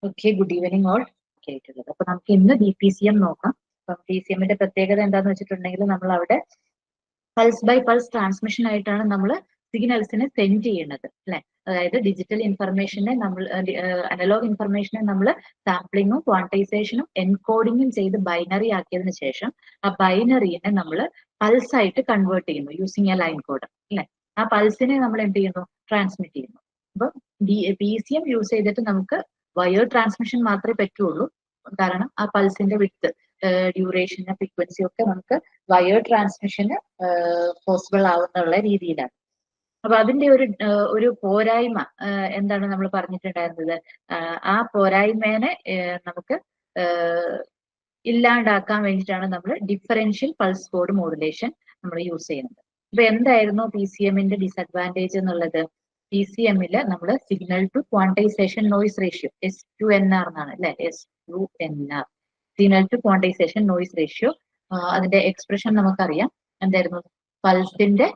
Okay, good evening all. ആയിട്ടുള്ളത് അപ്പൊ നമുക്ക് ഇന്ന് DPCM നോക്കാം. അപ്പം PCMന്റെ പ്രത്യേകത എന്താന്ന് വെച്ചിട്ടുണ്ടെങ്കിൽ നമ്മൾ അവിടെ പൾസ് ബൈ പൾസ് ട്രാൻസ്മിഷൻ ആയിട്ടാണ് നമ്മൾ സിഗ്നൽസിനെ സെൻഡ് ചെയ്യുന്നത് അല്ലെ. അതായത് ഡിജിറ്റൽ ഇൻഫർമേഷനെ നമ്മൾ അനലോഗ് ഇൻഫർമേഷനെ നമ്മൾ സാമ്പിളിങ്ങും ക്വാണ്ടിസേഷനും എൻകോഡിങ്ങും ചെയ്ത് ബൈനറി ആക്കിയതിനു ശേഷം ആ ബൈനറിനെ നമ്മൾ പൾസ് ആയിട്ട് കൺവേർട്ട് ചെയ്യുന്നു യൂസിങ് എ ലൈൻ കോഡ് അല്ലെ. ആ പൾസിനെ നമ്മൾ എന്ത് ചെയ്യുന്നു, ട്രാൻസ്മിറ്റ് ചെയ്യുന്നു. അപ്പൊ PCM യൂസ് ചെയ്തിട്ട് നമുക്ക് വയർ ട്രാൻസ്മിഷൻ മാത്രമേ പറ്റുള്ളൂ. കാരണം ആ പൾസിന്റെ വിഡ്ത്ത്, ഡ്യൂറേഷന്, ഫ്രീക്വൻസി ഒക്കെ നമുക്ക് വയർ ട്രാൻസ്മിഷന് പോസിബിൾ ആവുന്നുള്ള രീതിയിലാണ്. അപ്പൊ അതിന്റെ ഒരു പോരായ്മ എന്താണ് നമ്മൾ പറഞ്ഞിട്ടുണ്ടായിരുന്നത്, ആ പോരായ്മേനെ നമുക്ക് ഇല്ലാണ്ടാക്കാൻ വേണ്ടിയിട്ടാണ് നമ്മൾ ഡിഫറൻഷ്യൽ പൾസ് കോഡ് മോഡുലേഷൻ നമ്മൾ യൂസ് ചെയ്യുന്നത്. അപ്പൊ എന്തായിരുന്നു PCMന്റെ ഡിസഡ്വാൻറ്റേജ് എന്നുള്ളത്? PCMല് നമ്മൾ signal to quantization noise ratio SQNR എന്നാണ് അല്ലെ, SQNR, signal to quantization noise ratio. അതിന്റെ എക്സ്പ്രഷൻ നമുക്കറിയാം എന്തായിരുന്നു, പൾസിന്റെ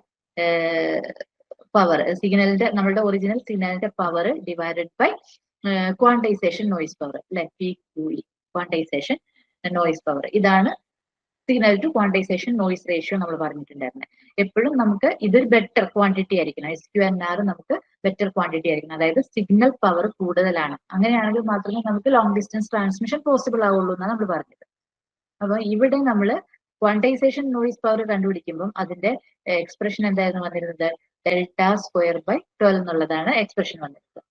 പവർ, സിഗ്നലിന്റെ നമ്മളുടെ ഒറിജിനൽ സിഗ്നലിന്റെ power divided by quantization noise power അല്ലെ, PQE, ക്വാണ്ടൈസേഷൻ നോയിസ് പവർ. ഇതാണ് signal to quantization noise ratio നമ്മൾ പറഞ്ഞിട്ടുണ്ടായിരുന്നത്. എപ്പോഴും നമുക്ക് ഇതൊരു ബെറ്റർ ക്വാണ്ടിറ്റി ആയിരിക്കണം, SQNR നമുക്ക് ബെറ്റർ ക്വാണ്ടിറ്റി ആയിരിക്കണം. അതായത് സിഗ്നൽ പവർ കൂടുതലാണ്, അങ്ങനെയാണെങ്കിൽ മാത്രമേ നമുക്ക് ലോങ് ഡിസ്റ്റൻസ് ട്രാൻസ്മിഷൻ പോസിബിൾ ആവുള്ളൂ എന്നാണ് നമ്മൾ പറഞ്ഞത്. അപ്പൊ ഇവിടെ നമ്മൾ ക്വാണ്ടൈസേഷൻ നോയിസ് പവർ കണ്ടുപിടിക്കുമ്പോൾ അതിന്റെ എക്സ്പ്രഷൻ എന്തായിരുന്നു വന്നിരുന്നത്, ഡെൽറ്റ സ്ക്വയർ ബൈ 12 എന്നുള്ളതാണ് എക്സ്പ്രഷൻ വന്നിരുന്നത്.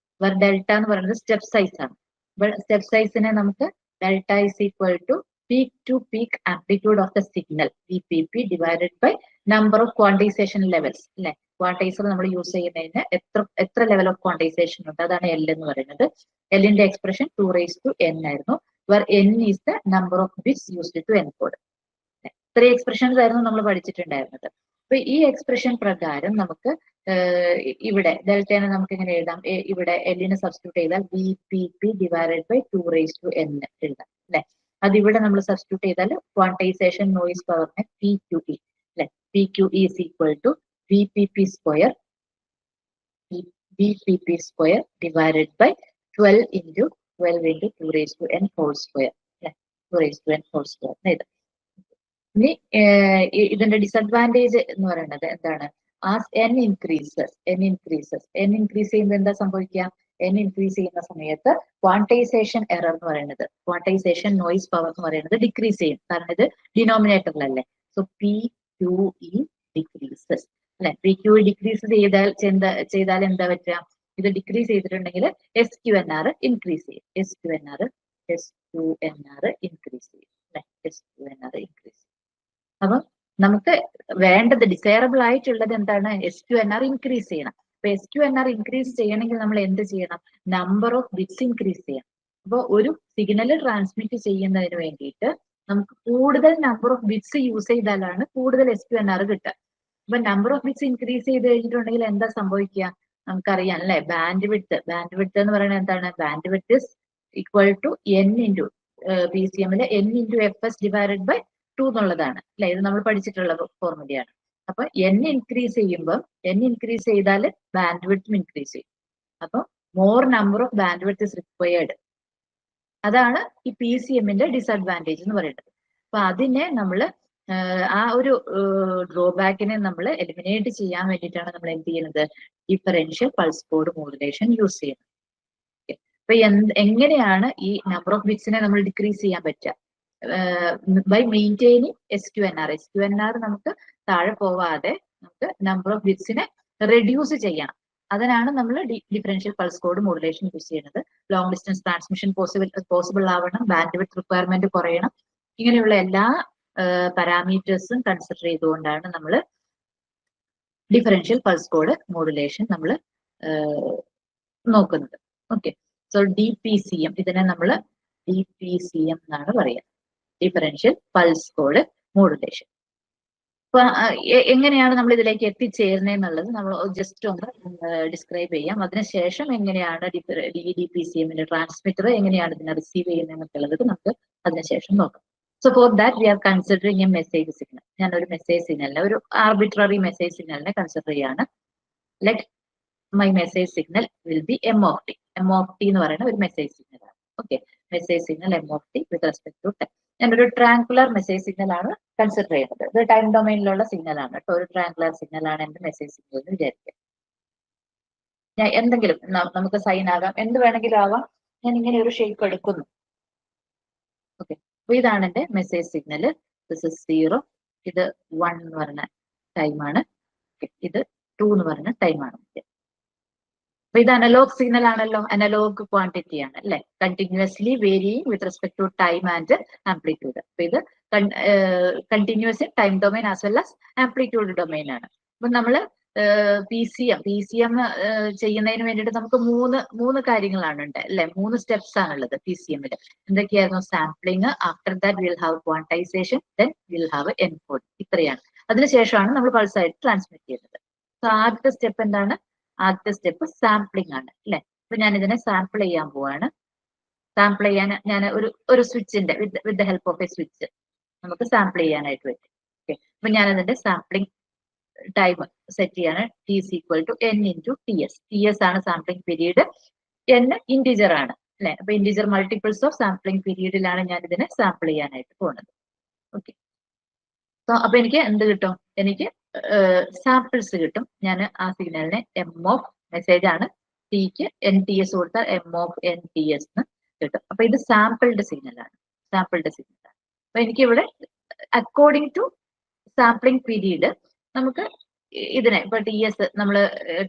ഡെൽറ്റ എന്ന് പറയുന്നത് സ്റ്റെപ്പ് സൈസ് ആണ്. സ്റ്റെപ്പ് സൈസിനെ നമുക്ക് delta is equal to peak to peak amplitude of the signal VPP divided by number of quantization levels അല്ലെ. ക്വാണ്ടൈസർ നമ്മൾ യൂസ് ചെയ്യുന്നതിന് എത്ര ലെവൽ ഓഫ് ക്വാണ്ടൈസേഷൻ ഉണ്ട്, അതാണ് L എന്ന് പറയുന്നത്. Lന്റെ എക്സ്പ്രഷൻ 2 raised to n ആയിരുന്നു, where n is the number of bits used to encode. ഇത്രയും എക്സ്പ്രഷൻസ് ആയിരുന്നു നമ്മൾ പഠിച്ചിട്ടുണ്ടായിരുന്നത്. അപ്പൊ ഈ എക്സ്പ്രഷൻ പ്രകാരം നമുക്ക് ഇവിടെ ഡെൽറ്റനെ നമുക്ക് ഇങ്ങനെ എഴുതാം, ഇവിടെ Lനെ സബ്സ്റ്റിറ്റ്യൂട്ട് ചെയ്താൽ VPP divided by 2 raised to n എഴുതാം അല്ലെ. അതിവിടെ നമ്മൾ സബ്സ്റ്റിറ്റ്യൂട്ട് ചെയ്താൽ ക്വാണ്ടൈസേഷൻ നോയിസ് പവറിനെ PQE അല്ലെ, PQE is equal to VPP square divided by 12 into 2 raised to n whole square അല്ലെ, 2 raised to n whole square എഴുതാം. ഇനി ഇതിന്റെ ഡിസഡ്വാൻറ്റേജ് എന്ന് പറയുന്നത് എന്താണ്, ആസ് n increases ചെയ്യുമ്പോൾ എന്താ സംഭവിക്കുക, n ഇൻക്രീസ് ചെയ്യുന്ന സമയത്ത് ക്വാണ്ടൈസേഷൻ എറർ എന്ന് പറയുന്നത്, ക്വാണ്ടൈസേഷൻ നോയിസ് പവർ എന്ന് പറയുന്നത് ഡിക്രീസ് ചെയ്യും. കാരണം ഇത് ഡിനോമിനേറ്ററിലല്ലേ. സോ PQE ഡിക്രീസസ് അല്ലെ. PQE ഡിക്രീസ് ചെയ്താൽ എന്താ പറ്റുക, ഇത് ഡിക്രീസ് ചെയ്തിട്ടുണ്ടെങ്കിൽ SQNR ഇൻക്രീസ് ചെയ്യും, SQNR ഇൻക്രീസ് ചെയ്യും അല്ലെ, SQNR ഇൻക്രീസ് ചെയ്യും. അപ്പം നമുക്ക് വേണ്ടത്, ഡിസൈറബിൾ ആയിട്ടുള്ളത് എന്താണ്, SQNR ഇൻക്രീസ് ചെയ്യണം. അപ്പൊ SQNR ഇൻക്രീസ് ചെയ്യണമെങ്കിൽ നമ്മൾ എന്ത് ചെയ്യണം, നമ്പർ ഓഫ് ബിറ്റ്സ് ഇൻക്രീസ് ചെയ്യണം. അപ്പോൾ ഒരു സിഗ്നൽ ട്രാൻസ്മിറ്റ് ചെയ്യുന്നതിന് വേണ്ടിയിട്ട് നമുക്ക് കൂടുതൽ നമ്പർ ഓഫ് ബിറ്റ്സ് യൂസ് ചെയ്താലാണ് കൂടുതൽ SQNR കിട്ടുക. അപ്പൊ നമ്പർ ഓഫ് ബിറ്റ്സ് ഇൻക്രീസ് ചെയ്ത് കഴിഞ്ഞിട്ടുണ്ടെങ്കിൽ എന്താ സംഭവിക്കുക, നമുക്കറിയാം അല്ലെ, ബാൻഡ് വിഡ്ത്ത് എന്ന് പറയുന്നത് എന്താണ്, band width is equal to n into PCMല് n into FS divided by 2 എന്നുള്ളതാണ് അല്ലെ. ഇത് നമ്മൾ പഠിച്ചിട്ടുള്ള ഫോർമുലയാണ്. അപ്പൊ n ഇൻക്രീസ് ചെയ്യുമ്പോൾ n ഇൻക്രീസ് ചെയ്താൽ ബാൻഡ് വിഡ്ത്തും ഇൻക്രീസ് ചെയ്യും. അപ്പൊ more number of band width is required. അതാണ് ഈ PCMന്റെ ഡിസഡ്വാൻറ്റേജ് എന്ന് പറയുന്നത്. അപ്പൊ അതിനെ നമ്മൾ ആ ഒരു ഡ്രോബാക്കിനെ നമ്മൾ എലിമിനേറ്റ് ചെയ്യാൻ വേണ്ടിയിട്ടാണ് നമ്മൾ എന്ത് ചെയ്യുന്നത്, differential pulse code modulation use ചെയ്യുന്നത്. അപ്പൊ എങ്ങനെയാണ് ഈ നമ്പർ ഓഫ് ബിറ്റ്സിനെ നമ്മൾ ഡിക്രീസ് ചെയ്യാൻ പറ്റുക, ബൈ മെയിൻറ്റെയിനിങ് SQNR നമുക്ക് താഴെ പോവാതെ നമുക്ക് നമ്പർ ഓഫ് ബിറ്റ്സിനെ റെഡ്യൂസ് ചെയ്യണം. അതിനാണ് നമ്മൾ differential pulse code modulation use ചെയ്യുന്നത്. ലോങ് ഡിസ്റ്റൻസ് ട്രാൻസ്മിഷൻ പോസിബിൾ ആവണം, ബാൻഡ് വിഡ്ത്ത് റിക്വയർമെന്റ് കുറയണം, ഇങ്ങനെയുള്ള എല്ലാ പാരാമീറ്റേഴ്സും കൺസിഡർ ചെയ്തുകൊണ്ടാണ് നമ്മൾ ഡിഫറൻഷ്യൽ പൾസ് കോഡ് മോഡുലേഷൻ നമ്മൾ നോക്കുന്നത്. ഓക്കെ, സോ DPCM, ഇതിനെ നമ്മൾ DPCM എന്നാണ് പറയുക, ഡിഫറൻഷ്യൽ പൾസ് കോഡ് മോഡുലേഷൻ. അപ്പൊ എങ്ങനെയാണ് നമ്മൾ ഇതിലേക്ക് എത്തിച്ചേരുന്നതെന്നുള്ളത് നമ്മൾ ജസ്റ്റ് ഒന്ന് ഡിസ്ക്രൈബ് ചെയ്യാം. അതിനുശേഷം എങ്ങനെയാണ് DPCMന്റെ ട്രാൻസ്മിറ്റർ എങ്ങനെയാണ് ഇതിനെ റിസീവ് ചെയ്യുന്നതെന്നുള്ളത് നമുക്ക് അതിനുശേഷം നോക്കാം. So for that we are considering a message signal. ഞാൻ ഒരു മെസ്സേജ് സിഗ്നലിനെ, ഒരു ആർബിട്രറി മെസ്സേജ് സിഗ്നലിനെ കൺസിഡർ ചെയ്യാണ്. Let my message signal will be M of t എന്ന് പറയുന്ന ഒരു മെസ്സേജ് സിഗ്നലാണ്. Okay, message signal M of t with respect to time. ഞാനൊരു ട്രാങ്കുലർ മെസ്സേജ് സിഗ്നൽ ആണ് കൺസിഡർ ചെയ്യുന്നത്. ഇത് ടൈം ഡൊമൈനിലുള്ള സിഗ്നൽ ആണ് കേട്ടോ. ഒരു ട്രാങ്കുലർ സിഗ്നൽ ആണ് എന്റെ മെസ്സേജ് സിഗ്നൽ എന്ന് വിചാരിക്കുക. ഞാൻ എന്തെങ്കിലും നമുക്ക് സൈൻ ആകാം, എന്ത് വേണമെങ്കിലും ആവാം. ഞാൻ ഇങ്ങനെ ഒരു ഷേപ്പ് എടുക്കുന്നു. ഓക്കെ, അപ്പൊ ഇതാണ് എന്റെ മെസ്സേജ് സിഗ്നൽ. ദിസ് ഇസ് 0, ഇത് 1 എന്ന് പറഞ്ഞ ടൈമാണ്, ഇത് 2 എന്ന് പറഞ്ഞ ടൈമാണ്. അപ്പൊ ഇത് അനലോഗ് സിഗ്നൽ ആണല്ലോ, അനലോഗ് ക്വാണ്ടിറ്റി ആണ് അല്ലെ, continuously varying with respect to time and amplitude. അപ്പൊ ഇത് continuous in time domain as well as amplitude domain ആണ്. അപ്പൊ നമ്മള് പി സി എം ചെയ്യുന്നതിന് വേണ്ടിയിട്ട് നമുക്ക് മൂന്ന് കാര്യങ്ങളാണ് ഉണ്ട് അല്ലെ, 3 സ്റ്റെപ്സ് ആണുള്ളത് പി സി എമ്മില്. എന്തൊക്കെയായിരുന്നു? Sampling, after that will have quantization, then will have encoding. ഇത്രയാണ്. അതിനുശേഷമാണ് നമ്മൾ പൾസ് ആയിട്ട് ട്രാൻസ്മിറ്റ് ചെയ്യുന്നത്. സോ ആദ്യത്തെ സ്റ്റെപ്പ് എന്താണ്? ആദ്യത്തെ സ്റ്റെപ്പ് സാമ്പിളിംഗ് ആണ് അല്ലെ. അപ്പൊ ഞാൻ ഇതിനെ സാമ്പിൾ ചെയ്യാൻ പോവാണ്. സാമ്പിൾ ചെയ്യാൻ ഞാൻ ഒരു സ്വിച്ചിന്റെ with the help of a switch നമുക്ക് സാമ്പിൾ ചെയ്യാനായിട്ട് പറ്റും. ഓക്കെ, അപ്പൊ ഞാൻ അതിന്റെ സാമ്പിളിംഗ് ടൈം സെറ്റ് ചെയ്യാണ്. T is equal to n into ts. ts ആണ് സാമ്പിളിംഗ് പീരീഡ്, n ഇന്റിജർ ആണ് അല്ലെ. അപ്പൊ ഇന്റിജർ മൾട്ടിപ്പിൾസ് ഓഫ് സാമ്പിളിംഗ് പീരീഡിലാണ് ഞാൻ ഇതിനെ സാമ്പിൾ ചെയ്യാനായിട്ട് പോകുന്നത്. ഓക്കെ, സോ അപ്പൊ എനിക്ക് എന്ത് കിട്ടും? എനിക്ക് സാമ്പിൾസ് കിട്ടും. ഞാൻ ആ സിഗ്നലിനെ എം ഓഫ് മെസ്സേജ് ആണ്, ടിക്ക് എൻ ടി എസ് കൊടുത്താൽ M of N T S എന്ന് കിട്ടും. അപ്പൊ ഇത് സാമ്പിൾഡ് സിഗ്നലാണ്, സാമ്പിൾഡ് സിഗ്നലാണ്. അപ്പൊ എനിക്ക് ഇവിടെ അക്കോർഡിംഗ് ടു സാമ്പിളിംഗ് പീരീഡ് നമുക്ക് ഇതിനെ ഇപ്പൊ ടി എസ് നമ്മൾ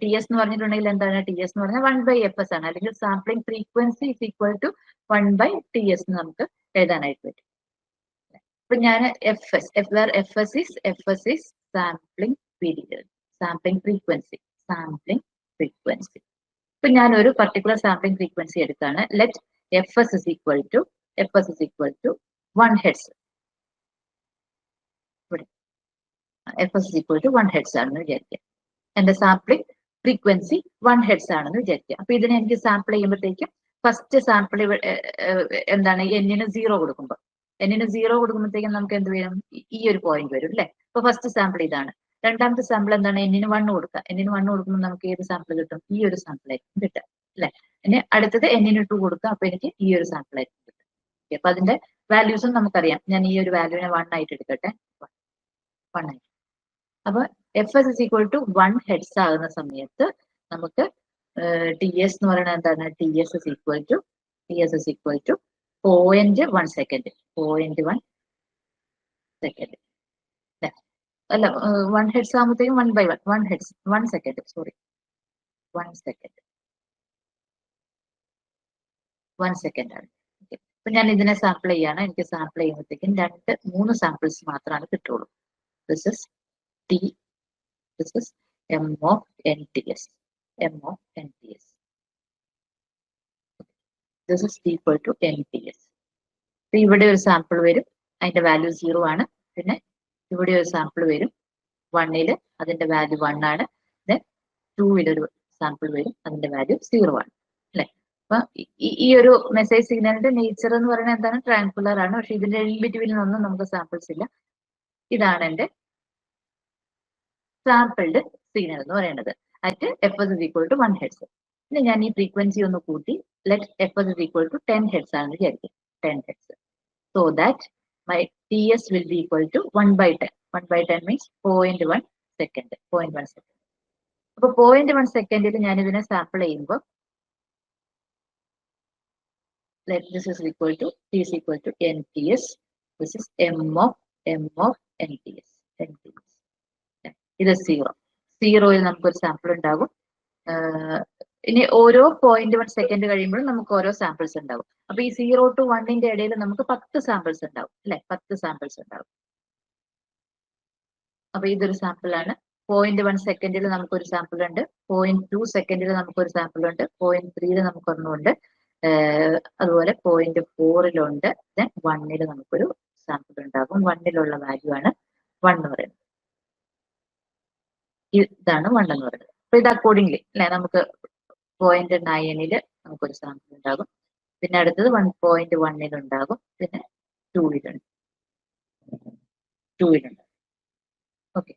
ടി എസ് എന്ന് പറഞ്ഞിട്ടുണ്ടെങ്കിൽ എന്താണ്? ടി എസ് എന്ന് പറഞ്ഞാൽ 1/fs ആണ്, അല്ലെങ്കിൽ sampling frequency is equal to 1/ts എന്ന് നമുക്ക് എഴുതാനായിട്ട് പറ്റും. അപ്പൊ ഞാൻ fs is sampling period, sampling frequency, sampling frequency. ഇപ്പൊ ഞാൻ ഒരു പർട്ടിക്കുലർ സാമ്പിളിംഗ് ഫ്രീക്വൻസി എടുത്താണ്. Let fs is equal to 1 hertz. fs is equal to 1 hertz ആണെന്ന് വിചാരിക്കുക. എന്റെ സാമ്പിളിംഗ് ഫ്രീക്വൻസി 1 ഹെർട്സ് ആണെന്ന് വിചാരിക്കുക. അപ്പൊ ഇതിനെ എനിക്ക് സാമ്പിൾ ചെയ്യുമ്പോഴത്തേക്കും ഫസ്റ്റ് സാമ്പിൾ എന്താണ്? എന്നിന് 0 കൊടുക്കുമ്പോൾ, എന്നിന് 0 കൊടുക്കുമ്പോഴത്തേക്കും നമുക്ക് എന്ത് വരും? ഈ ഒരു പോയിന്റ് വരും അല്ലെ. അപ്പൊ ഫസ്റ്റ് സാമ്പിൾ ഇതാണ്. രണ്ടാമത്തെ സാമ്പിൾ എന്താണ്? എന്നിന് 1 കൊടുക്കുക. എന്നിന് 1 കൊടുക്കുമ്പോൾ നമുക്ക് ഏത് സാമ്പിൾ കിട്ടും? ഈ ഒരു സാമ്പിൾ ആയിരിക്കും കിട്ടുക അല്ലെ. ഇനി അടുത്തത് എന്നിന് 2 കൊടുക്കുക. അപ്പൊ എനിക്ക് ഈ ഒരു സാമ്പിൾ ആയിരിക്കും കിട്ടുക. അപ്പൊ അതിന്റെ വാല്യൂസും നമുക്കറിയാം. ഞാൻ ഈ ഒരു വാല്യൂവിനെ 1 ആയിട്ട് എടുക്കട്ടെ. 1 ആയിട്ട്. അപ്പൊ fs is equal to 1 hertz ആകുന്ന സമയത്ത് നമുക്ക് ടി എസ് എന്ന് പറയുന്നത് എന്താണ്? T S is equal to 0.1 second, 0.1 second അല്ല, 1 ഹെർട്സ് ആകുമ്പോഴത്തേക്കും 1/1, 1 hertz, 1 second, sorry 1 second, 1 second ആണ്. അപ്പൊ ഞാൻ ഇതിനെ സാമ്പിൾ ചെയ്യാണ്. എനിക്ക് സാമ്പിൾ ചെയ്യുമ്പോഴത്തേക്കും 3 സാമ്പിൾസ് മാത്രമാണ് കിട്ടുള്ളൂ. This is T, this is m of nts, m of nts. This is equal to nts. So ഇവിടെ ഒരു സാമ്പിൾ വരും, അതിന്റെ വാല്യൂ 0 ആണ്. പിന്നെ ഇവിടെ ഒരു സാമ്പിൾ വരും 1ല്, അതിന്റെ വാല്യൂ 1 ആണ്. ദെൻ 2ൽ ഒരു സാമ്പിൾ വരും, അതിന്റെ വാല്യൂ 0 ആണ് അല്ലെ. അപ്പൊ ഈ ഒരു മെസ്സേജ് സിഗ്നലിന്റെ നേച്ചർ എന്ന് പറയുന്നത് എന്താണ്? ട്രാങ്കുലർ ആണ്. പക്ഷെ ഇതിന്റെ ഇൻ ബിറ്റ്വീനിലൊന്നും നമുക്ക് സാമ്പിൾസ് ഇല്ല. ഇതാണ് എന്റെ സാമ്പിൾഡ് സിഗ്നൽ എന്ന് പറയുന്നത് at fs is equal to 1 hertz. ഇനി ഞാൻ ഈ ഫ്രീക്വൻസി ഒന്ന് കൂട്ടി, let fs is equal to 10 hertz ആണെന്ന് വിചാരിക്കും. 10 hertz. So that my ts will be equal to 1/10. 1/10 means 0.1 second, 0.1 second. അപ്പൊ 0.1 സെക്കൻഡിൽ ഞാൻ ഇതിനെ സാമ്പിൾ ചെയ്യുമ്പോൾ this is equal to t is equal to nts. This is m of nts. ഇത് 0യിൽ നമുക്കൊരു sample ഉണ്ടാകും. ഇനി ഓരോ 0.1 സെക്കൻഡ് കഴിയുമ്പോഴും നമുക്ക് ഓരോ സാമ്പിൾസ് ഉണ്ടാവും. അപ്പൊ ഈ 0 to 1ന്റെ ഇടയിൽ നമുക്ക് 10 സാമ്പിൾസ് ഉണ്ടാവും അല്ലെ, 10 സാമ്പിൾസ് ഉണ്ടാവും. അപ്പൊ ഇതൊരു സാമ്പിൾ ആണ്. 0.1 സെക്കൻഡിൽ നമുക്കൊരു സാമ്പിൾ ഉണ്ട്, 0.2 സെക്കൻഡിൽ നമുക്കൊരു സാമ്പിൾ ഉണ്ട്, 0.3ൽ നമുക്കൊരെണ്ണമുണ്ട്, അതുപോലെ 0.4ലുണ്ട്. ദെൻ 1ൽ നമുക്കൊരു സാമ്പിൾ ഉണ്ടാകും. 1ലുള്ള വാല്യൂ ആണ് 1 എന്ന് പറയുന്നത്. ഇതാണ് 1 എന്ന് പറയുന്നത്. അപ്പൊ ഇത് അക്കോർഡിംഗ്ലി അല്ലെ, നമുക്ക് 0.9ല് നമുക്കൊരു സാമ്പിൾ ഉണ്ടാകും, പിന്നെ അടുത്തത് 1.1ൽ ഉണ്ടാകും, പിന്നെ 2ലുണ്ട്. ഓക്കെ,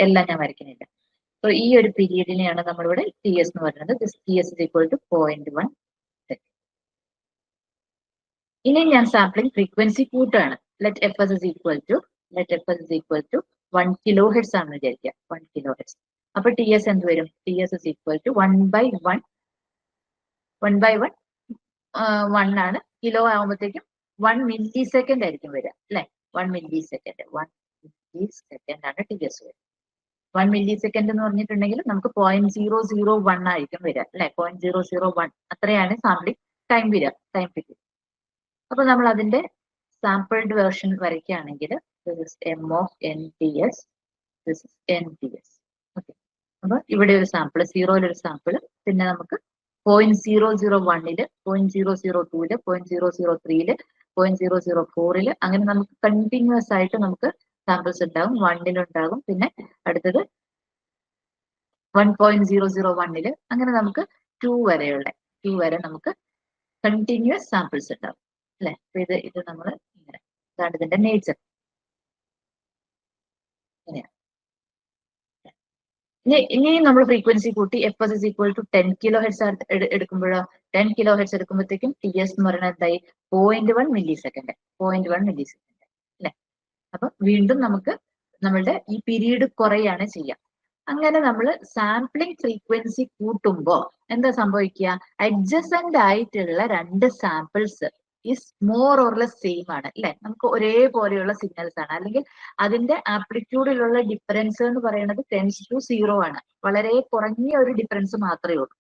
എല്ലാം ഞാൻ വരയ്ക്കുന്നില്ല. സോ ഈ ഒരു പീരീഡിനെയാണ് നമ്മളിവിടെ ടി എസ് എന്ന് പറയുന്നത്. T S is equal to 0.1 second. ഇനി ഞാൻ സാമ്പിളിംഗ് ഫ്രീക്വൻസി കൂട്ടാണ്. Let F S is equal to 1 kilo hertz ആണെന്ന് വിചാരിക്കുക. 1 കിലോ ഹെർട്സ്. അപ്പൊ ടി എസ് എന്ത് വരും? T S is equal to 1/1 ആണ്. കിലോ ആകുമ്പോഴത്തേക്കും 1 മില്ലി സെക്കൻഡ് ആയിരിക്കും വരിക അല്ലെ. 1 മില്ലി സെക്കൻഡ് ആണ് ടി എസ് വരിക. 1 മില്ലി സെക്കൻഡ് എന്ന് പറഞ്ഞിട്ടുണ്ടെങ്കിൽ നമുക്ക് 0.001 ആയിരിക്കും വരിക അല്ലെ. 0.001 അത്രയാണ് സാമ്പിളിംഗ് ടൈം വരിക, ടൈം പീരീഡ്. അപ്പൊ നമ്മൾ അതിന്റെ സാമ്പിൾഡ് വേർഷൻ വരയ്ക്കുകയാണെങ്കിൽ M of N T S, okay. അപ്പൊ ഇവിടെ ഒരു സാമ്പിൾ, സീറോയിലൊരു സാമ്പിൾ, പിന്നെ നമുക്ക് 0.001 0.002 0.003 0.004 അങ്ങനെ നമുക്ക് കണ്ടിന്യൂസ് ആയിട്ട് നമുക്ക് സാമ്പിൾസ് ഉണ്ടാകും. 1 ഉണ്ടാകും, പിന്നെ അടുത്തത് 1.001 അങ്ങനെ നമുക്ക് 2 വരെ നമുക്ക് കണ്ടിന്യൂസ് സാമ്പിൾസ് ഉണ്ടാവും അല്ലെ. അപ്പൊ ഇത് നമ്മൾ ഇങ്ങനെ, ഇതാണ് ഇതിന്റെ നേച്ചർ. ഇനി നമ്മൾ ഫ്രീക്വൻസി കൂട്ടി F S is equal to 10 kilo hertz എടുക്കുമ്പോഴോ, 10 കിലോ ഹെർട്സ് എടുക്കുമ്പോഴത്തേക്കും ടി എസ് എന്ന് പറയുന്നത് എന്തായി? 0.1 മില്ലി സെക്കൻഡ് അല്ലെ. അപ്പൊ വീണ്ടും നമുക്ക് നമ്മളുടെ ഈ പീരീഡ് കുറയാണ് ചെയ്യാം. അങ്ങനെ നമ്മൾ സാമ്പിളിംഗ് ഫ്രീക്വൻസി കൂട്ടുമ്പോ എന്താ സംഭവിക്കുക? അഡ്ജസന്റ് ആയിട്ടുള്ള 2 samples is more or less same ആണ് അല്ലെ. നമുക്ക് ഒരേപോലെയുള്ള സിഗ്നൽസ് ആണ്, അല്ലെങ്കിൽ അതിന്റെ ആംപ്ലിറ്റ്യൂഡിലുള്ള ഡിഫറൻസ് എന്ന് പറയുന്നത് 10⁻⁴ ആണ്. വളരെ കുറഞ്ഞ ഒരു ഡിഫറൻസ് മാത്രമേ ഉള്ളൂ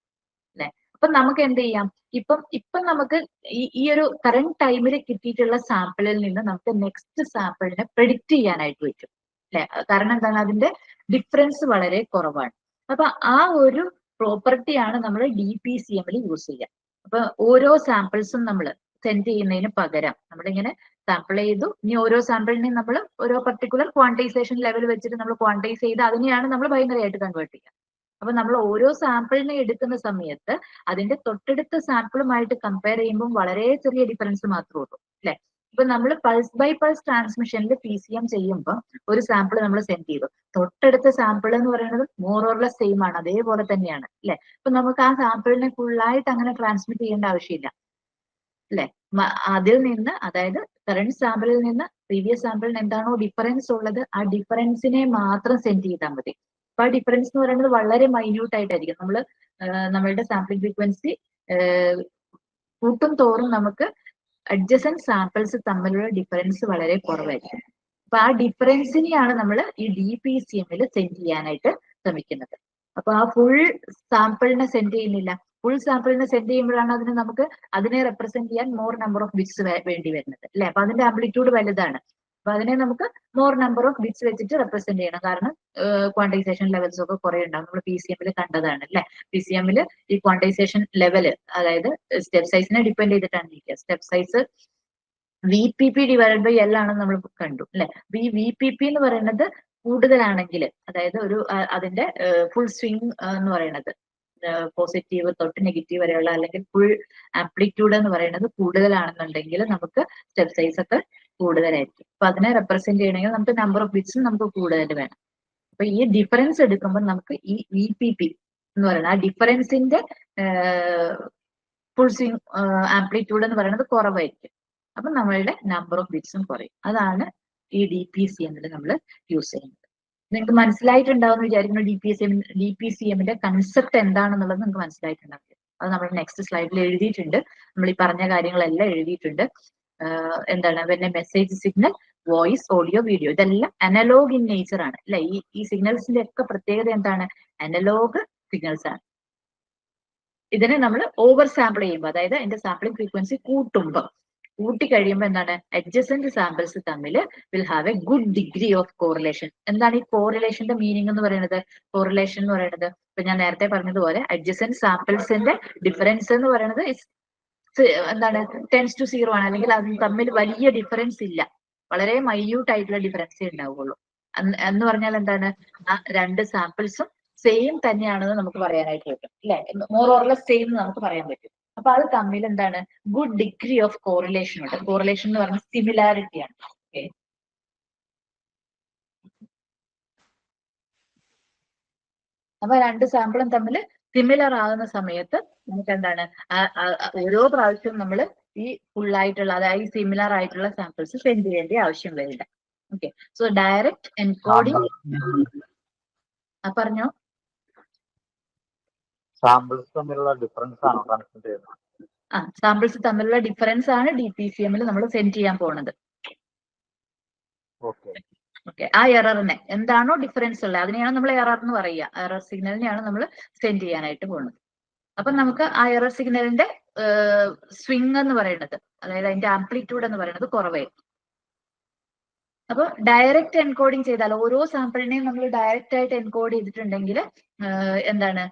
അല്ലെ. അപ്പൊ നമുക്ക് എന്ത് ചെയ്യാം? ഇപ്പം നമുക്ക് ഈ ഒരു കറന്റ് ടൈമിൽ കിട്ടിയിട്ടുള്ള സാമ്പിളിൽ നിന്ന് നമുക്ക് നെക്സ്റ്റ് സാമ്പിളിനെ പ്രെഡിക്റ്റ് ചെയ്യാനായിട്ട് പറ്റും അല്ലെ. കാരണം എന്താണ്? അതിന്റെ ഡിഫറൻസ് വളരെ കുറവാണ്. അപ്പൊ ആ ഒരു പ്രോപ്പർട്ടിയാണ് നമ്മൾ DPCM യൂസ് ചെയ്യുക. അപ്പൊ ഓരോ സാമ്പിൾസും നമ്മൾ സെൻഡ് ചെയ്യുന്നതിന് പകരം നമ്മളിങ്ങനെ സാമ്പിൾ ചെയ്തു, ഇനി ഓരോ സാമ്പിളിനെയും നമ്മൾ ഓരോ പർട്ടിക്കുലർ ക്വാണ്ടിസേഷൻ ലെവൽ വെച്ചിട്ട് നമ്മൾ ക്വാണ്ടിസ് ചെയ്ത് അതിനെയാണ് നമ്മൾ ബൈനറി ആയിട്ട് കൺവേർട്ട് ചെയ്യുക. അപ്പൊ നമ്മൾ ഓരോ സാമ്പിളിനെ എടുക്കുന്ന സമയത്ത് അതിന്റെ തൊട്ടടുത്ത സാമ്പിളുമായിട്ട് കമ്പയർ ചെയ്യുമ്പോൾ വളരെ ചെറിയ ഡിഫറൻസ് മാത്രമേ ഉള്ളൂ അല്ലെ. ഇപ്പൊ നമ്മൾ പൾസ് ബൈ പൾസ് ട്രാൻസ്മിഷനിൽ PCM ചെയ്യുമ്പോൾ ഒരു സാമ്പിൾ നമ്മൾ സെൻഡ് ചെയ്തു, തൊട്ടടുത്ത സാമ്പിൾ എന്ന് പറയുന്നത് മോർ ഓർ ലെസ് സെയിം ആണ്, അതേപോലെ തന്നെയാണ് അല്ലെ. അപ്പൊ നമുക്ക് ആ സാമ്പിളിനെ ഫുള്ളായിട്ട് അങ്ങനെ ട്രാൻസ്മിറ്റ് ചെയ്യേണ്ട ആവശ്യമില്ല അല്ലെ. അതിൽ നിന്ന്, അതായത് കറന്റ് സാമ്പിളിൽ നിന്ന് പ്രീവിയസ് സാമ്പിളിന് എന്താണോ ഡിഫറൻസ് ഉള്ളത് ആ ഡിഫറൻസിനെ മാത്രം സെൻഡ് ചെയ്താൽ മതി. അപ്പൊ ആ ഡിഫറൻസ് എന്ന് പറയുന്നത് വളരെ മൈന്യൂട്ട് ആയിട്ടായിരിക്കും. നമ്മളുടെ സാമ്പിളിംഗ് ഫ്രീക്വൻസി കൂട്ടും തോറും നമുക്ക് അഡ്ജസന്റ് സാമ്പിൾസ് തമ്മിലുള്ള ഡിഫറൻസ് വളരെ കുറവായിരിക്കും. അപ്പൊ ആ ഡിഫറൻസിനെയാണ് നമ്മൾ ഈ DPCM സെൻഡ് ചെയ്യാനായിട്ട് ശ്രമിക്കുന്നത്. അപ്പൊ ആ ഫുൾ സാമ്പിളിനെ സെൻഡ് ചെയ്യുന്നില്ല. ഫുൾ സാമ്പിളിനെ സെൻഡ് ചെയ്യുമ്പോഴാണ് അതിനെ റെപ്രസെന്റ് ചെയ്യാൻ മോർ നമ്പർ ഓഫ് ബിറ്റ്സ് വേണ്ടി വരുന്നത് അല്ലെ. അപ്പൊ അതിന്റെ ആംപ്ലിറ്റ്യൂഡ് വലുതാണ്. അപ്പൊ അതിനെ നമുക്ക് മോർ നമ്പർ ഓഫ് ബിറ്റ്സ് വെച്ചിട്ട് റെപ്രസെന്റ് ചെയ്യണം. കാരണം ക്വാണ്ടിസേഷൻ ലെവൽസ് ഒക്കെ കുറെ ഉണ്ടാവും. നമ്മൾ PCM കണ്ടതാണ് അല്ലെ. PCM ഈ ക്വാണ്ടിസേഷൻ ലെവല്, അതായത് സ്റ്റെപ്പ് സൈസിനെ ഡിപ്പെൻഡ് ചെയ്തിട്ടാണ് ഇരിക്കുക. Step size VPP divided by L ആണെന്ന് നമ്മൾ കണ്ടു അല്ലെ. അപ്പൊ ഈ VPP എന്ന് പറയുന്നത് കൂടുതലാണെങ്കിൽ, അതായത് അതിന്റെ ഫുൾ സ്വിംഗ് എന്ന് പറയുന്നത് പോസിറ്റീവ് തൊട്ട് നെഗറ്റീവ് വരെയുള്ള, അല്ലെങ്കിൽ ഫുൾ ആംപ്ലിറ്റ്യൂഡ് എന്ന് പറയുന്നത് കൂടുതലാണെന്നുണ്ടെങ്കിൽ നമുക്ക് സ്റ്റെപ്പ് സൈസ് ഒക്കെ കൂടുതലായിരിക്കും. അപ്പൊ അതിനെ റെപ്രസെന്റ് ചെയ്യണമെങ്കിൽ നമുക്ക് നമ്പർ ഓഫ് ബിറ്റ്സും നമുക്ക് കൂടുതൽ വേണം. അപ്പൊ ഈ ഡിഫറൻസ് എടുക്കുമ്പോൾ നമുക്ക് ഈ VPP എന്ന് പറയുന്നത്, ആ ഡിഫറൻസിന്റെ ഫുൾ സ്വിംഗ് ആംപ്ലിറ്റ്യൂഡ് എന്ന് പറയുന്നത് കുറവായിരിക്കും. അപ്പൊ നമ്മളുടെ നമ്പർ ഓഫ് ബിറ്റ്സും കുറയും. അതാണ് ഈ DPCM നമ്മൾ യൂസ് ചെയ്യുന്നത്. നിങ്ങൾക്ക് മനസ്സിലായിട്ടുണ്ടാവും എന്ന് വിചാരിക്കുന്നു. DPCM കൺസെപ്റ്റ് എന്താണെന്നുള്ളത് നിങ്ങൾക്ക് മനസ്സിലായിട്ടുണ്ടാവും. അത് നമ്മൾ നെക്സ്റ്റ് സ്ലൈഡിൽ എഴുതിയിട്ടുണ്ട്. നമ്മൾ ഈ പറഞ്ഞ കാര്യങ്ങളെല്ലാം എഴുതിയിട്ടുണ്ട്. എന്താണ് പിന്നെ message, signal, voice, audio, video, ഇതെല്ലാം അനലോഗ് ഇൻ നേച്ചർ ആണ് അല്ലെ. ഈ സിഗ്നൽസിന്റെ ഒക്കെ പ്രത്യേകത എന്താണ്? അനലോഗ് സിഗ്നൽസ് ആണ്. ഇതിനെ നമ്മൾ ഓവർ സാമ്പിൾ ചെയ്യുമ്പോൾ, അതായത് അതിന്റെ സാമ്പിളിംഗ് ഫ്രീക്വൻസി കൂട്ടി കഴിയുമ്പോൾ എന്താണ്? അഡ്ജസന്റ് സാമ്പിൾസ് തമ്മിൽ will have A good degree of correlation. എന്താണ് ഈ കോറിലേഷന്റെ മീനിങ് എന്ന് പറയുന്നത്? കോറിലേഷൻ എന്ന് പറയുന്നത്, ഇപ്പൊ ഞാൻ നേരത്തെ പറഞ്ഞതുപോലെ അഡ്ജസന്റ് സാമ്പിൾസിന്റെ ഡിഫറൻസ് എന്ന് പറയുന്നത് എന്താണ്? 10⁻⁴ ആണ്, അല്ലെങ്കിൽ അത് തമ്മിൽ വലിയ ഡിഫറൻസ് ഇല്ല, വളരെ മൈന്യൂട്ട് ആയിട്ടുള്ള ഡിഫറൻസേ ഉണ്ടാവുള്ളൂ. എന്ന് പറഞ്ഞാൽ എന്താണ്? ആ 2 സാമ്പിൾസും സെയിം തന്നെയാണെന്ന് നമുക്ക് പറയാനായിട്ട് പറ്റും അല്ലെ. മോർ ഓർ ലെസ് സെയിം എന്ന് നമുക്ക് പറയാൻ പറ്റും. അപ്പൊ അത് തമ്മിൽ എന്താണ്? ഗുഡ് ഡിഗ്രി ഓഫ് കോറിലേഷൻ ഉണ്ട്. കോറിലേഷൻ എന്ന് പറഞ്ഞാൽ സിമിലാരിറ്റി ആണ്. ഓക്കെ, അപ്പൊ 2 സാമ്പിളും തമ്മിൽ സിമിലർ ആകുന്ന സമയത്ത് നമുക്ക് എന്താണ് ഓരോ പ്രാവശ്യവും നമ്മൾ ഈ ഫുൾ ആയിട്ടുള്ള അതായത് സിമിലർ ആയിട്ടുള്ള സാമ്പിൾസ് സെൻഡ് ചെയ്യേണ്ട ആവശ്യം വരില്ല. ഓക്കെ, സോ ഡയറക്റ്റ് എൻകോഡിംഗ് പറഞ്ഞോ. സാമ്പിൾസ് തമ്മിലുള്ള ഡിഫറൻസ് ആണോ ട്രാൻസ്മിറ്റ് ചെയ്യുന്നത്? സാമ്പിൾസ് തമ്മിലുള്ള ഡിഫറൻസ് ആണ് DPCM നമ്മൾ സെൻഡ് ചെയ്യാൻ പോകുന്നത്. ഓക്കെ, ആ എററിനെ എന്താണോ ഡിഫറൻസ് ഉള്ളത് അതിനെയാണ് നമ്മൾ എറർ എന്ന് പറയുക. എറർ സിഗ്നലിനെയാണ് നമ്മൾ സെൻഡ് ചെയ്യാനായിട്ട് പോകുന്നത്. അപ്പൊ നമുക്ക് ആ എറർ സിഗ്നലിന്റെ സ്വിംഗ് എന്ന് പറയുന്നത്, അതായത് അതിന്റെ ആംപ്ലിറ്റ്യൂഡ് എന്ന് പറയുന്നത് കുറവായിരിക്കും. അപ്പൊ ഡയറക്റ്റ് എൻകോഡിങ് ചെയ്താൽ ഓരോ സാമ്പിളിനെയും നമ്മൾ ഡയറക്റ്റ് ആയിട്ട് എൻകോഡ് ചെയ്തിട്ടുണ്ടെങ്കിൽ എന്താണ്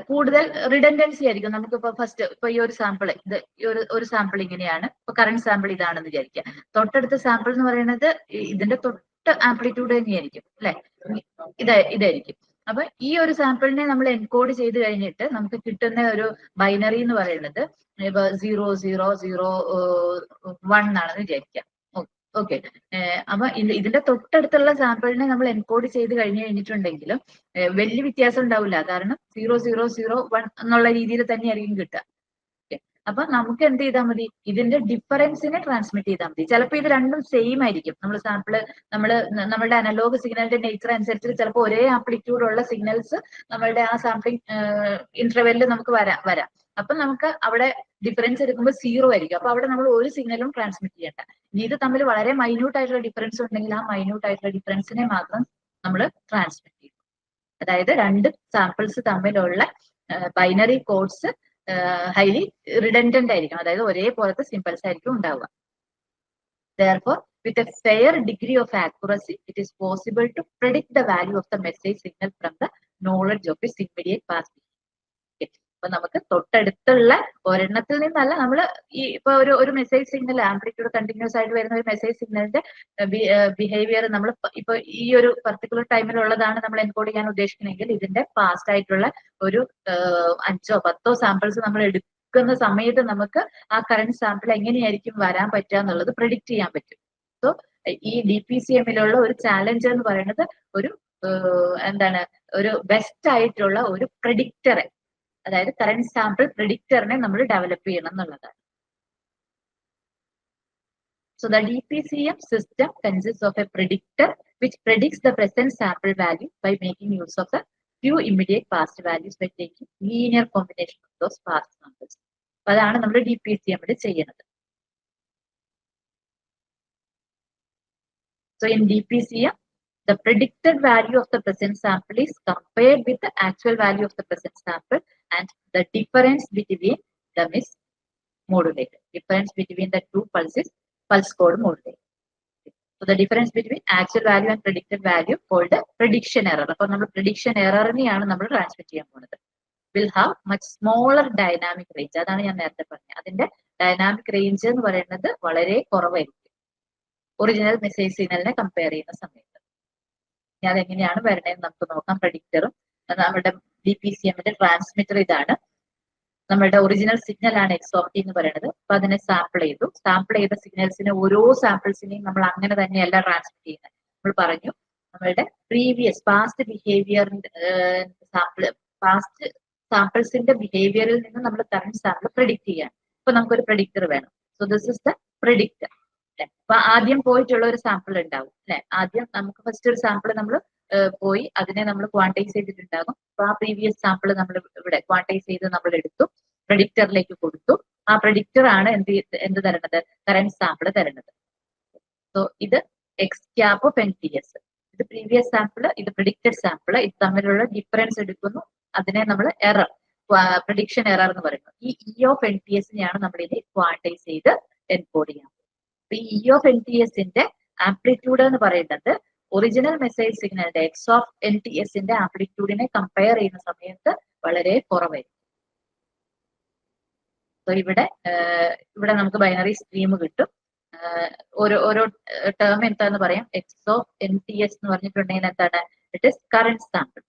കൂടുതൽ റിഡൻഡൻസി ആയിരിക്കും. നമുക്കിപ്പോ ഫസ്റ്റ് ഇപ്പൊ ഈ ഒരു സാമ്പിൾ ഇത് ഒരു സാമ്പിൾ ഇങ്ങനെയാണ്, ഇപ്പൊ കറണ്ട് സാമ്പിൾ ഇതാണെന്ന് വിചാരിക്കുക. തൊട്ടടുത്ത സാമ്പിൾ എന്ന് പറയുന്നത് ഇതിന്റെ തൊട്ട് ആംപ്ലിറ്റ്യൂഡ് തന്നെയായിരിക്കും അല്ലെ, ഇതായിരിക്കും. അപ്പൊ ഈ ഒരു സാമ്പിളിനെ നമ്മൾ എൻകോഡ് ചെയ്ത് കഴിഞ്ഞിട്ട് നമുക്ക് കിട്ടുന്ന ഒരു ബൈനറി എന്ന് പറയുന്നത് ഇപ്പൊ 0001 ആണെന്ന് വിചാരിക്കാം. ഓക്കെ, അപ്പൊ ഇതിന്റെ തൊട്ടടുത്തുള്ള സാമ്പിളിനെ നമ്മൾ എൻകോഡ് ചെയ്ത് കഴിഞ്ഞിട്ടുണ്ടെങ്കിലും വലിയ വ്യത്യാസം ഉണ്ടാവില്ല. കാരണം 0001 എന്നുള്ള രീതിയിൽ തന്നെയായിരിക്കും കിട്ടുക. അപ്പൊ നമുക്ക് എന്ത് ചെയ്താൽ മതി, ഇതിന്റെ ഡിഫറൻസിനെ ട്രാൻസ്മിറ്റ് ചെയ്താൽ മതി. ചിലപ്പോൾ ഇത് രണ്ടും സെയിം ആയിരിക്കും. നമ്മൾ സാമ്പിള് നമ്മളുടെ അനലോഗ് സിഗ്നലിന്റെ നേച്ചർ അനുസരിച്ച് ചിലപ്പോൾ ഒരേ ആംപ്ലിറ്റ്യൂഡ് ഉള്ള സിഗ്നൽസ് നമ്മളുടെ ആ സാമ്പിളിംഗ് ഇന്റർവെല്ലിൽ നമുക്ക് വരാം. അപ്പൊ നമുക്ക് അവിടെ ഡിഫറൻസ് എടുക്കുമ്പോൾ 0 ആയിരിക്കും. അപ്പൊ അവിടെ നമ്മൾ ഒരു സിഗ്നലും ട്രാൻസ്മിറ്റ് ചെയ്യണ്ട. ഇനി ഇത് തമ്മിൽ വളരെ മൈന്യൂട്ട് ആയിട്ടുള്ള ഡിഫറൻസ് ഉണ്ടെങ്കിൽ ആ മൈന്യൂട്ട് ആയിട്ടുള്ള ഡിഫറൻസിനെ മാത്രം നമ്മൾ ട്രാൻസ്മിറ്റ് ചെയ്യും. അതായത് രണ്ട് സാമ്പിൾസ് തമ്മിലുള്ള ബൈനറി കോഡ്സ് ഹൈലി റിഡൻഡന്റ് ആയിരിക്കും, അതായത് ഒരേപോലത്തെ സിമ്പിൾസ് ആയിരിക്കും ഉണ്ടാവുക. Therefore, with a fair degree of accuracy, it is possible to predict the value of the message signal from the knowledge of its immediate past. അപ്പൊ നമുക്ക് തൊട്ടടുത്തുള്ള ഒരെണ്ണത്തിൽ നിന്നല്ല, നമ്മൾ ഈ ഇപ്പൊ ഒരു മെസ്സേജ് സിഗ്നൽ ആംപ്ലിറ്റ്യൂഡ് കണ്ടിന്യൂസ് ആയിട്ട് വരുന്ന ഒരു മെസ്സേജ് സിഗ്നലിന്റെ ബിഹേവിയർ നമ്മൾ ഇപ്പൊ ഈ ഒരു പർട്ടിക്കുലർ ടൈമിലുള്ളതാണ് നമ്മൾ എൻകോഡ് ചെയ്യാൻ ഉദ്ദേശിക്കുന്നെങ്കിൽ ഇതിന്റെ പാസ്റ്റ് ആയിട്ടുള്ള ഒരു 5 or 10 സാമ്പിൾസ് നമ്മൾ എടുക്കുന്ന സമയത്ത് നമുക്ക് ആ കറണ്ട് സാമ്പിൾ എങ്ങനെയായിരിക്കും വരാൻ പറ്റുക എന്നുള്ളത് പ്രെഡിക്റ്റ് ചെയ്യാൻ പറ്റും. സോ ഈ DPCM-ലുള്ള ഒരു ചാലഞ്ച് എന്ന് പറയുന്നത് ഒരു ബെസ്റ്റ് ആയിട്ടുള്ള ഒരു പ്രെഡിക്റ്ററെ, അതായത് കറണ്ട് സാമ്പിൾ പ്രെഡിക്റ്ററിനെ നമ്മൾ ഡെവലപ്പ് ചെയ്യണം എന്നുള്ളതാണ്. So the DPCM system consists of a predictor which predicts the present sample value by making use of the few immediate past values by taking linear combination of those past samples. അതാണ് നമ്മൾ DPCM-ൽ ചെയ്യുന്നത്. So in DPCM, the predicted value of the present sample is compared with the actual value of the present sample, and the difference between them is modulated. Difference between the two pulses, pulse code modulated. So the difference between actual value and predicted value called the prediction error. അപ്പോൾ നമ്മൾ prediction error-നെയാണ് നമ്മൾ transmit ചെയ്യാൻ പോകുന്നത്. Will have much smaller dynamic range. അതാണ് ഞാൻ നേരത്തെ പറഞ്ഞത്. അതിന്റെ ഡൈനാമിക് റേഞ്ച് എന്ന് പറയുന്നത് വളരെ കുറവായിരിക്കും ഒറിജിനൽ മെസ്സേജ് സിഗ്നലിനെ കമ്പയർ ചെയ്യുന്ന സമയത്ത്. ഇനി അതെങ്ങനെയാണ് വരണേന്ന് നമുക്ക് നോക്കാം. പ്രഡിക്റ്ററും നമ്മുടെ DPCM-ന്റെ ട്രാൻസ്മിറ്റർ ഇതാണ്. നമ്മളുടെ ഒറിജിനൽ സിഗ്നൽ ആണ് XOT എന്ന് പറയുന്നത്. അപ്പൊ അതിനെ സാമ്പിൾ ചെയ്ത സിഗ്നൽസിനെ ഓരോ സാമ്പിൾസിനെയും നമ്മൾ അങ്ങനെ തന്നെയല്ല ട്രാൻസ്മിറ്റ് ചെയ്യുന്നത്. നമ്മൾ പറഞ്ഞു നമ്മളുടെ പാസ്റ്റ് ബിഹേവിയറിന്റെ പാസ്റ്റ് സാമ്പിൾസിന്റെ ബിഹേവിയറിൽ നിന്ന് നമ്മൾ കറണ്ട് സാമ്പിൾ പ്രെഡിക്റ്റ് ചെയ്യാണ്. അപ്പൊ നമുക്കൊരു പ്രഡിക്റ്റർ വേണം. So this is the predictor. അപ്പൊ ആദ്യം പോയിട്ടുള്ള ഒരു സാമ്പിൾ ഉണ്ടാവും അല്ലെ. ആദ്യം നമുക്ക് ഫസ്റ്റ് ഒരു സാമ്പിൾ നമ്മൾ പോയി അതിനെ നമ്മൾ ക്വാണ്ടൈസ് ചെയ്തിട്ടുണ്ടാകും. അപ്പൊ ആ പ്രീവിയസ് സാമ്പിൾ നമ്മൾ ഇവിടെ ക്വാണ്ടൈസ് ചെയ്ത് നമ്മൾ എടുത്തു, പ്രഡിക്റ്ററിലേക്ക് കൊടുത്തു. ആ പ്രഡിക്റ്റർ ആണ് എന്ത് തരുന്നത്, കറണ്ട് സാമ്പിൾ തരുന്നത്. സോ ഇത് X-cap of NTS. ഇത് പ്രീവിയസ് സാമ്പിൾ, ഇത് പ്രഡിക്റ്റഡ് സാമ്പിൾ. ഇത് തമ്മിലുള്ള ഡിഫറൻസ് എടുക്കുന്നു, അതിനെ നമ്മൾ എറർ, പ്രഡിക്ഷൻ എറർ എന്ന് പറയുന്നു. ഈ of NTS-നെയാണ് നമ്മൾ ഇനി ക്വാണ്ടൈസ് ചെയ്ത് എൻകോഡ് ചെയ്യാൻ. അപ്പൊ ഈ of NTS-ന്റെ ആംപ്ലിറ്റ്യൂഡ് എന്ന് പറയുന്നത് ഒറിജിനൽ മെസ്സേജ് സിഗ്നലിന്റെ of NTS-ന്റെ ആംപ്ലിറ്റ്യൂഡിനെ കമ്പയർ ചെയ്യുന്ന സമയത്ത് വളരെ കുറവായിരിക്കും. സോ ഇവിടെ നമുക്ക് ബൈനറി സ്ട്രീം കിട്ടും. ഓരോ ടേം എന്താന്ന് പറയാം. of NTS എന്ന് പറഞ്ഞിട്ടുണ്ടെങ്കിൽ എന്താണ്, ഇറ്റ് ഇസ് കറണ്ട് സാമ്പിൾ.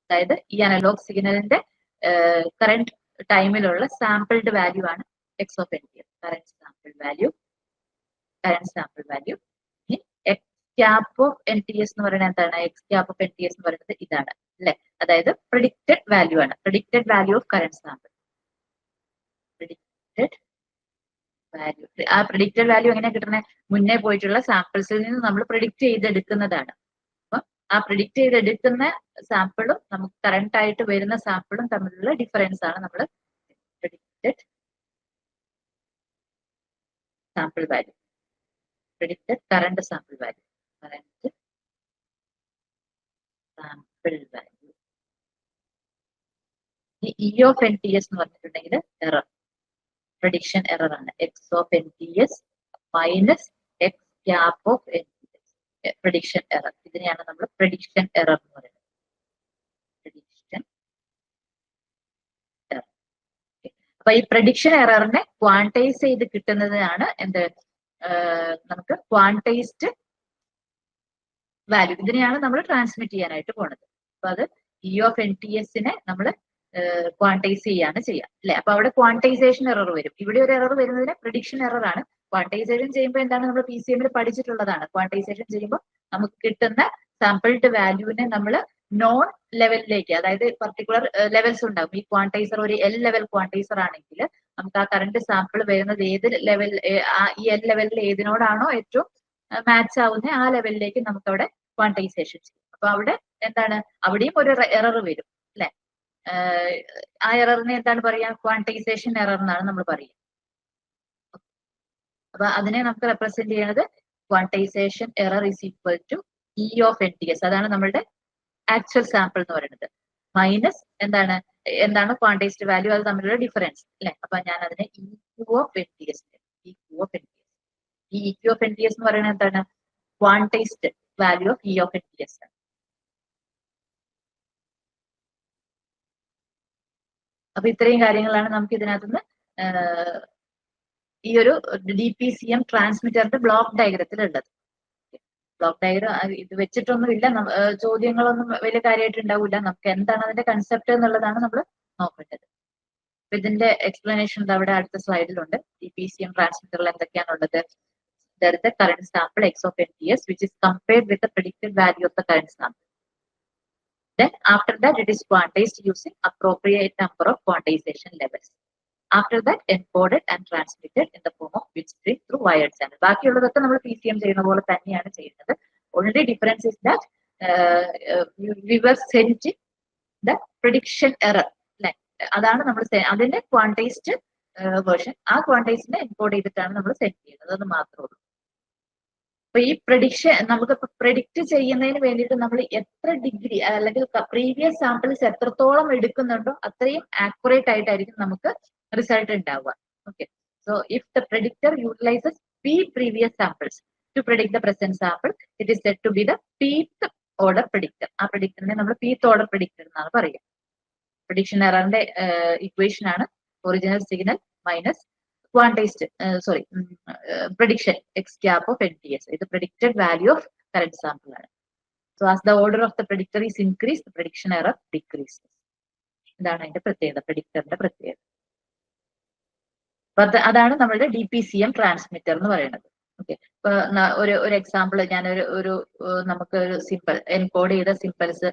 അതായത് ഈ അനലോഗ് സിഗ്നലിന്റെ കറണ്ട് ടൈമിലുള്ള സാമ്പിൾഡ് വാല്യൂ ആണ് of NTS, current sample value. X-cap of NTS എന്ന് പറയുന്നത് എന്താണ്, X-cap of NTS എന്ന് പറയുന്നത് ഇതാണ്. അല്ലെ? അതായത് പ്രിഡിക്റ്റഡ് വാല്യൂ ആണ്, predicted value of current sample. Predicted value, ആ പ്രിഡിക്റ്റഡ് വാല്യൂ എങ്ങനെ കിട്ടണേ? മുന്നേ പോയിട്ടുള്ള സാമ്പിൾസിൽ നിന്ന് നമ്മൾ പ്രിഡിക്റ്റ് ചെയ്തെടുക്കുന്നതാണ്. അപ്പൊ ആ പ്രിഡിക്റ്റ് ചെയ്തെടുക്കുന്ന സാമ്പിളും നമുക്ക് കറന്റ് ആയിട്ട് വരുന്ന സാമ്പിളും തമ്മിലുള്ള ഡിഫറൻസ് ആണ് നമ്മൾ predicted sample value, predicted current sample value, current sample value. ഈ E of NTS എന്ന് പറഞ്ഞിട്ടുണ്ടെങ്കിൽ എറർ, പ്രഡിക്ഷൻ എറർ ആണ്. X of NTS minus X cap of NTS, prediction error. ഇതിനെയാണ് നമ്മൾ പ്രഡിക്ഷൻ എറർ എന്ന് പറയുന്നത്. Prediction error. അപ്പൊ ഈ പ്രഡിക്ഷൻ എററിനെ ക്വാണ്ടിറ്റൈസ് ചെയ്ത് കിട്ടുന്നതാണ് എന്ത്? നമുക്ക് ക്വാണ്ടിറ്റൈസ്ഡ് വാല്യൂ. ഇതിനെയാണ് നമ്മൾ ട്രാൻസ്മിറ്റ് ചെയ്യാനായിട്ട് പോണത്. അപ്പൊ അത് ഇ ഓഫ് NTSനെ നമ്മൾ ക്വാണ്ടിറ്റൈസ് ചെയ്യാണ് ചെയ്യുക, അല്ലെ? അപ്പൊ അവിടെ ക്വാണ്ടിറ്റൈസേഷൻ എറർ വരും. ഇവിടെ ഒരു എറർ വരുന്നതിന് പ്രഡിക്ഷൻ എറർ ആണ്. ക്വാണ്ടിറ്റൈസേഷൻ ചെയ്യുമ്പോൾ എന്താണ് നമ്മൾ PCM പഠിച്ചിട്ടുള്ളതാണ്. ക്വാണ്ടിറ്റൈസേഷൻ ചെയ്യുമ്പോൾ നമുക്ക് കിട്ടുന്ന സാമ്പിൾഡ് വാല്യൂവിനെ നമ്മൾ നോൺ ലെവലിലേക്ക്, അതായത് പർട്ടിക്കുലർ ലെവൽസ് ഉണ്ടാകും. ഈ ക്വാണ്ടിറ്റൈസർ ഒരു L ലെവൽ ക്വാണ്ടിറ്റൈസർ ആണെങ്കിൽ നമുക്ക് ആ കറന്റ് സാമ്പിൾ വരുന്നത് ഏത് ലെവൽ, ഈ L ലെവലിൽ ഏതിനോടാണോ ഏറ്റവും മാച്ച് ആവുന്ന ആ ലെവലിലേക്ക് നമുക്ക് അവിടെ ക്വാണ്ടിറ്റൈസേഷൻ ചെയ്യും. അപ്പൊ അവിടെ എന്താണ്? അവിടെയും ഒരു എറർ വരും, അല്ലെ? ആ എററിനെ എന്താണ് പറയാ? ക്വാണ്ടിറ്റൈസേഷൻ എറർ എന്നാണ് നമ്മൾ പറയുക. അപ്പൊ അതിനെ നമുക്ക് റെപ്രസെന്റ് ചെയ്യുന്നത് quantization error is equal to E of NTS, അതാണ് നമ്മളുടെ ആക്ച്വൽ സാമ്പിൾ എന്ന് പറയുന്നത്, മൈനസ് എന്താണ് ക്വാണ്ടിറ്റൈസ്ഡ് വാല്യൂ, അത് തമ്മിലുള്ള ഡിഫറൻസ്, അല്ലെ? അപ്പൊ ഞാൻ അതിനെ EQ of NTS, EQ of NTS. ഈ EQ ഓഫ് NTS എന്ന് പറയുന്നത് എന്താണ്? Quantized value of E of NTS ആണ്. അപ്പൊ ഇത്രയും കാര്യങ്ങളാണ് നമുക്ക് ഇതിനകത്തുനിന്ന് ഈ ഒരു DPCM ട്രാൻസ്മിറ്ററിന്റെ ബ്ലോക്ക് ഡയഗ്രത്തിൽ ഉള്ളത്. ബ്ലോക്ക് ഡയഗ്രം ഇത് വെച്ചിട്ടൊന്നുമില്ല, ചോദ്യങ്ങളൊന്നും വലിയ കാര്യമായിട്ട് ഉണ്ടാവില്ല. നമുക്ക് എന്താണ് അതിന്റെ കൺസെപ്റ്റ് എന്നുള്ളതാണ് നമ്മൾ നോക്കേണ്ടത്. അപ്പൊ ഇതിന്റെ എക്സ്പ്ലനേഷൻ അവിടെ അടുത്ത സ്ലൈഡിലുണ്ട്. DPCM ട്രാൻസ്മിറ്ററിൽ എന്തൊക്കെയാണുള്ളത്? There is a current sample X of NTS which is compared with the predicted value of the current sample. Then after that it is quantized using appropriate number of quantization levels. After that encoded and transmitted in the form of bit stream through wired channel. ബാക്കിയുള്ളതൊക്കെ നമ്മൾ PCM ചെയ്യുന്ന പോലെ തന്നെയാണ് ചെയ്യുന്നത്. Only difference is that we were sent the prediction error. അതാണ് നമ്മൾ അതിന്റെ ക്വാണ്ടിറ്റൈസ്ഡ് version, ആ ക്വാണ്ടിറ്റൈസിനെ എൻകോഡ് ചെയ്തിട്ടാണ് നമ്മൾ സെൻഡ് ചെയ്യുന്നത്, അത് മാത്രമേ ഉള്ളൂ. അപ്പൊ ഈ പ്രഡിക്ഷൻ നമുക്ക് പ്രെഡിക്റ്റ് ചെയ്യുന്നതിന് വേണ്ടിയിട്ട് നമ്മൾ എത്ര ഡിഗ്രി അല്ലെങ്കിൽ പ്രീവിയസ് സാമ്പിൾസ് എത്രത്തോളം എടുക്കുന്നുണ്ടോ അത്രയും ആക്യുറേറ്റ് ആയിട്ടായിരിക്കും നമുക്ക് റിസൾട്ട് ഉണ്ടാവുക. Okay, so if the predictor utilises P previous samples to predict the present sample, it is said to be the Pth order predictor. ആ predictorനെ നമ്മൾ Pth order predictor എന്നാണ് പറയുക. പ്രഡിക്ഷൻ എററിന്റെ ഇക്വേഷൻ ആണ് original signal minus quantized prediction X cap of NTS. ഇത് predicted value of current sample ആണ്. So as the order of the predictor is increased, the prediction error decreases. ഇതാണ് അതിന്റെ പ്രത്യേകത, predictorന്റെ പ്രത്യേകത. അതാണ് നമ്മളുടെ DPCM ട്രാൻസ്മിറ്റർ എന്ന് പറയുന്നത്. ഓക്കെ, ഇപ്പൊ ഒരു എക്സാമ്പിൾ ഞാൻ ഒരു നമുക്ക് ഒരു സിമ്പിൾ എൻകോഡ് ചെയ്ത സിമ്പിൾസ്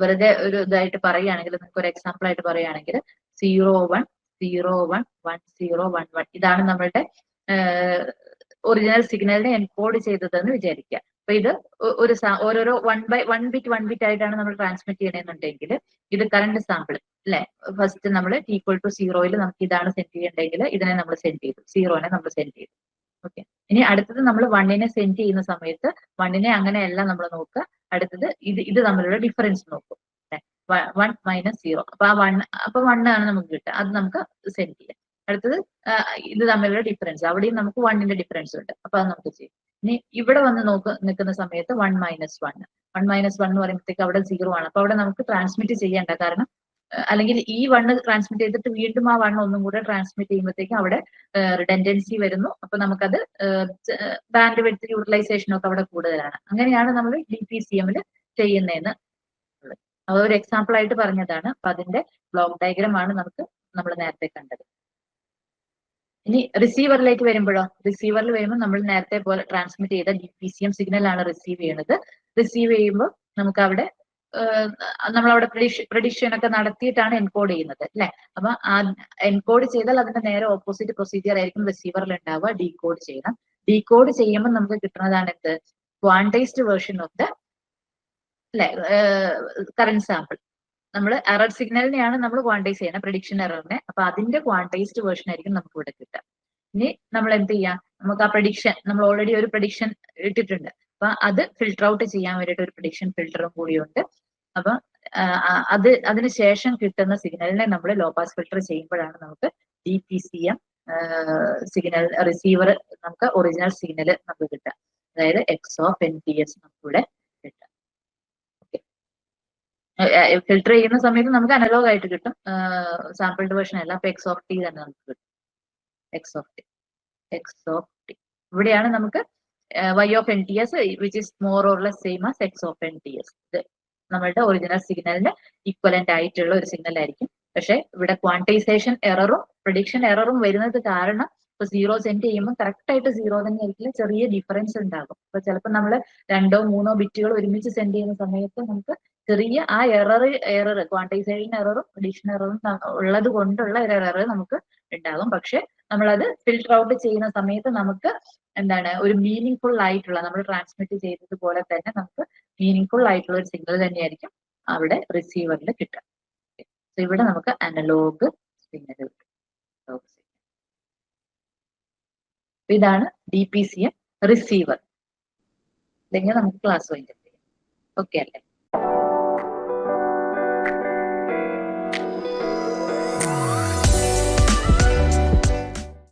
വെറുതെ ഒരു ഇതായിട്ട് പറയുകയാണെങ്കിൽ, നമുക്ക് ഒരു എക്സാമ്പിൾ ആയിട്ട് പറയുകയാണെങ്കിൽ 01011011 ഇതാണ് നമ്മളുടെ ഒറിജിനൽ സിഗ്നലിനെ എൻകോഡ് ചെയ്തതെന്ന് വിചാരിക്കുക. അപ്പൊ ഇത് ഓരോരോ 1 ബിറ്റ് ആയിട്ടാണ് നമ്മൾ ട്രാൻസ്മിറ്റ് ചെയ്യണമെന്നുണ്ടെങ്കിൽ ഇത് കറണ്ട് സാമ്പിൾ, അല്ലെ? ഫസ്റ്റ് നമ്മൾ T=0 നമുക്ക് ഇതാണ് സെൻഡ് ചെയ്യണ്ടെങ്കിൽ ഇതിനെ നമ്മൾ സെൻഡ് ചെയ്തു, 0നെ നമ്മൾ സെൻഡ് ചെയ്തു. ഓക്കെ, ഇനി അടുത്തത് നമ്മൾ 1നെ സെൻഡ് ചെയ്യുന്ന സമയത്ത് 1നെ അങ്ങനെയല്ല നമ്മൾ നോക്കുക, അടുത്തത് ഇത് തമ്മിലുള്ള ഡിഫറൻസ് നോക്കും. 1 - 0, അപ്പൊ ആ 1 ആണ് നമുക്ക് കിട്ടുക, അത് നമുക്ക് സെൻഡ് ചെയ്യാം. അടുത്തത് ഇത് തമ്മിലുള്ള ഡിഫറൻസ്, അവിടെയും നമുക്ക് 1ന്റെ ഡിഫറൻസ് ഉണ്ട്, അപ്പൊ അത് നമുക്ക് ചെയ്യും. ഇനി ഇവിടെ വന്ന് നിൽക്കുന്ന സമയത്ത് 1 - 1 എന്ന് പറയുമ്പോഴത്തേക്ക് അവിടെ 0 ആണ്, അപ്പൊ അവിടെ നമുക്ക് ട്രാൻസ്മിറ്റ് ചെയ്യേണ്ട, കാരണം അല്ലെങ്കിൽ ഈ 1 ട്രാൻസ്മിറ്റ് ചെയ്തിട്ട് വീണ്ടും ആ 1 ഒന്നും കൂടെ ട്രാൻസ്മിറ്റ് ചെയ്യുമ്പോഴത്തേക്കും അവിടെ റിഡൻഡൻസി വരുന്നു. അപ്പൊ നമുക്കത് ബാൻഡ് വിഡ്ത്ത് യൂട്ടിലൈസേഷൻ ഒക്കെ അവിടെ കൂടുതലാണ്. അങ്ങനെയാണ് നമ്മൾ DPCM ചെയ്യുന്നതെന്ന് അതൊരു എക്സാമ്പിൾ ആയിട്ട് പറഞ്ഞതാണ്. അപ്പൊ അതിന്റെ ബ്ലോക്ക് ഡയഗ്രാം ആണ് നമ്മൾ നേരത്തെ കണ്ടത്. ഇനി റിസീവറിലേക്ക് വരുമ്പോഴോ, റിസീവറിൽ വരുമ്പോൾ നമ്മൾ നേരത്തെ പോലെ ട്രാൻസ്മിറ്റ് ചെയ്ത DPCM സിഗ്നൽ ആണ് റിസീവ് ചെയ്യുന്നത്. റിസീവ് ചെയ്യുമ്പോൾ നമുക്ക് അവിടെ നമ്മളവിടെ പ്രഡിക്ഷൻ ഒക്കെ നടത്തിയിട്ടാണ് എൻകോഡ് ചെയ്യുന്നത് അല്ലെ. അപ്പൊ എൻകോഡ് ചെയ്താൽ അതിന്റെ നേരെ ഓപ്പോസിറ്റ് പ്രൊസീജിയർ ആയിരിക്കും റിസീവറിൽ ഉണ്ടാവുക. ഡീകോഡ് ചെയ്യണം. ഡീകോഡ് ചെയ്യുമ്പോൾ നമുക്ക് കിട്ടുന്നതാണ് എന്ത്, ക്വാണ്ടൈസ്ഡ് വേർഷൻ ഓഫ് ദ അല്ലെ കറന്റ് സാമ്പിൾ. നമ്മൾ എറർ സിഗ്നലിനെയാണ് നമ്മൾ ക്വാണ്ടൈസ് ചെയ്യണം, പ്രഡിക്ഷൻ എററിനെ. അപ്പൊ അതിന്റെ ക്വാണ്ടൈസ്ഡ് വേർഷൻ ആയിരിക്കും നമുക്ക് ഇവിടെ കിട്ടുക. ഇനി നമ്മൾ എന്ത് ചെയ്യാം, നമുക്ക് ആ പ്രഡിക്ഷൻ, നമ്മൾ ഓൾറെഡി ഒരു പ്രഡിക്ഷൻ ഇട്ടിട്ടുണ്ട്, അപ്പൊ അത് ഫിൽട്ടർ ഔട്ട് ചെയ്യാൻ വേണ്ടിയിട്ട് ഒരു പ്രഡിക്ഷൻ ഫിൽട്ടറും കൂടിയുണ്ട്. അപ്പൊ അതിന് ശേഷം കിട്ടുന്ന സിഗ്നലിനെ നമ്മൾ ലോ പാസ് ഫിൽട്ടർ ചെയ്യുമ്പോഴാണ് നമുക്ക് DPCM സിഗ്നൽ റിസീവർ, നമുക്ക് ഒറിജിനൽ സിഗ്നൽ നമുക്ക് കിട്ടുക. അതായത് X(NTS) നമുക്കിവിടെ കിട്ടുക. ഫിൽട്ടർ ചെയ്യുന്ന സമയത്ത് നമുക്ക് അനലോഗ് ആയിട്ട് കിട്ടും, സാമ്പിൾഡ് വേർഷൻ അല്ല. അപ്പൊ X(T) തന്നെ നമുക്ക് കിട്ടും. X(T). ഇവിടെയാണ് നമുക്ക് Y(NTS) which is more or less same as X(NTS). ഇത് നമ്മളുടെ ഒറിജിനൽ സിഗ്നലിന് ഈക്വലന്റ് ആയിട്ടുള്ള ഒരു സിഗ്നൽ ആയിരിക്കും. പക്ഷെ ഇവിടെ ക്വാണ്ടിസേഷൻ എററും പ്രഡിക്ഷൻ എററും വരുന്നത് കാരണം ഇപ്പൊ 0 സെൻഡ് ചെയ്യുമ്പോൾ കറക്റ്റ് ആയിട്ട് 0 തന്നെ ആയിരിക്കില്ല, ചെറിയ ഡിഫറൻസ് ഉണ്ടാകും. അപ്പൊ ചിലപ്പോൾ നമ്മൾ 2 or 3 ബിറ്റുകൾ ഒരുമിച്ച് സെൻഡ് ചെയ്യുന്ന സമയത്ത് നമുക്ക് ചെറിയ ആ എറർ ക്വാണ്ടിസേഷൻ എററും പ്രഡിക്ഷൻ എററും ഉള്ളത് കൊണ്ടുള്ള ഒരു എറർ നമുക്ക് ഉണ്ടാകും. പക്ഷെ നമ്മളത് ഫിൽട്ടർ ഔട്ട് ചെയ്യുന്ന സമയത്ത് നമുക്ക് എന്താണ്, ഒരു മീനിങ് ഫുൾ ആയിട്ടുള്ള, നമ്മൾ ട്രാൻസ്മിറ്റ് ചെയ്തതുപോലെ തന്നെ നമുക്ക് മീനിങ് ഫുൾ ആയിട്ടുള്ള ഒരു സിഗ്നൽ തന്നെയായിരിക്കും അവിടെ റിസീവറിൽ കിട്ടുക. ഇവിടെ നമുക്ക് അനലോഗ് സിഗ്നൽ കിട്ടും. ഇതാണ് DPCM റിസീവർ. ഇല്ലെങ്കിൽ നമുക്ക് ക്ലാസ് വൈൻഡപ്പ് ചെയ്യാം. ഓക്കെ അല്ലേ?